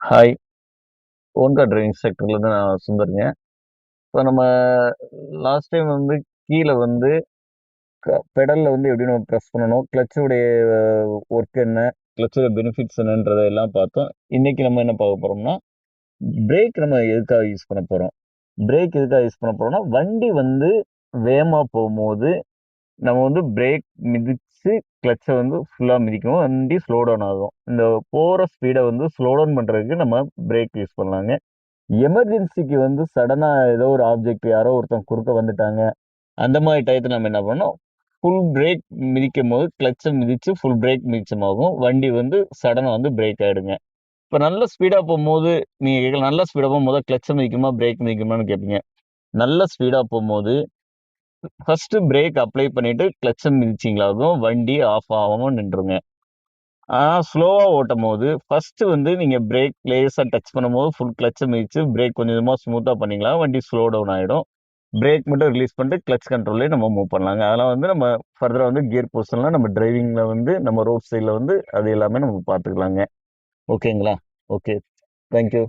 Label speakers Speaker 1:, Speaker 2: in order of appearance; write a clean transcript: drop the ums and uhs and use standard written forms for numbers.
Speaker 1: Hi. Own car driving செக்டர்லேருந்து நான் சுந்தருங்க. இப்போ நம்ம லாஸ்ட் டைம் வந்து கீழ வந்து பெடல்ல வந்து எப்படி நம்ம பிரஸ் பண்ணணும், கிளட்சுடைய ஒர்க் என்ன, கிளட்சோட பெனிஃபிட்ஸ் என்னன்றத எல்லாம் பார்த்தோம். இன்னைக்கு நம்ம என்ன பார்க்க போறோம்னா, பிரேக் நம்ம எதுக்காக யூஸ் பண்ண போறோம்? பிரேக் எதுக்காக யூஸ் பண்ண போறோம்னா, வண்டி வந்து வேகமா போம்போது, நம்ம வந்து பிரேக் மிதிச்சு கிளட்ச வந்து ஃபுல்லா மிதிக்கவும், வண்டி ஸ்லோ டவுன் ஆகும். இந்த போற ஸ்பீட வந்து ஸ்லோ டவுன் பண்றதுக்கு நம்ம பிரேக் யூஸ் பண்ணலாங்க. எமர்ஜென்சிக்கு வந்து சடனா ஏதோ ஒரு ஆப்ஜெக்ட் யாரோ ஒருத்தன் குறுக்க வந்துட்டாங்க. அந்த மாரி டயத்துல நம்ம என்ன பண்ணணும், ஃபுல் பிரேக் மிதிக்கும்போது கிளட்ச மிதிச்சு ஃபுல் பிரேக் மிதிச்சமாகும். வண்டி வந்து சடனா வந்து பிரேக் ஆயிடுங்க. இப்ப நல்ல ஸ்பீடா போம்போது, நீங்க கேட்கலாம் நல்ல ஸ்பீடா போம்போது கிளட்ச மிதிக்கணுமா, பிரேக் மிதிக்கணுமான்னு கேட்பீங்க. நல்ல ஸ்பீடா போம்போது, ஃபர்ஸ்ட் பிரேக் அப்ளை பண்ணிட்டு கிளட்ச மிதிச்சீங்களாகும், வண்டி ஆஃப் ஆகாம நின்றுங்க. ஸ்லோவா ஓட்டும்போது, ஃபர்ஸ்ட் வந்து நீங்க பிரேக் லேசா டச் பண்ணும்போது, ஃபுல் கிளட்ச மிதிச்சு, பிரேக் கொஞ்சம் கொஞ்சமா ஸ்மூத்தா பண்ணீங்களா, வண்டி ஸ்லோ டவுன் ஆயிடும். பிரேக் மட்டும் ரிலீஸ் பண்ணிட்டு, கிளட்ச் கண்ட்ரோல்லயே நம்ம மூவ் பண்ணலாங்க. அதெல்லாம் வந்து நம்ம ஃபர்தரா வந்து கியர் பொசிஷன்லாம் நம்ம டிரைவிங்ல வந்து, நம்ம ரோட் சைட்ல வந்து அது எல்லாமே நம்ம பார்த்துக்கலாங்க. ஓகேங்களா? ஓகே. Thank you.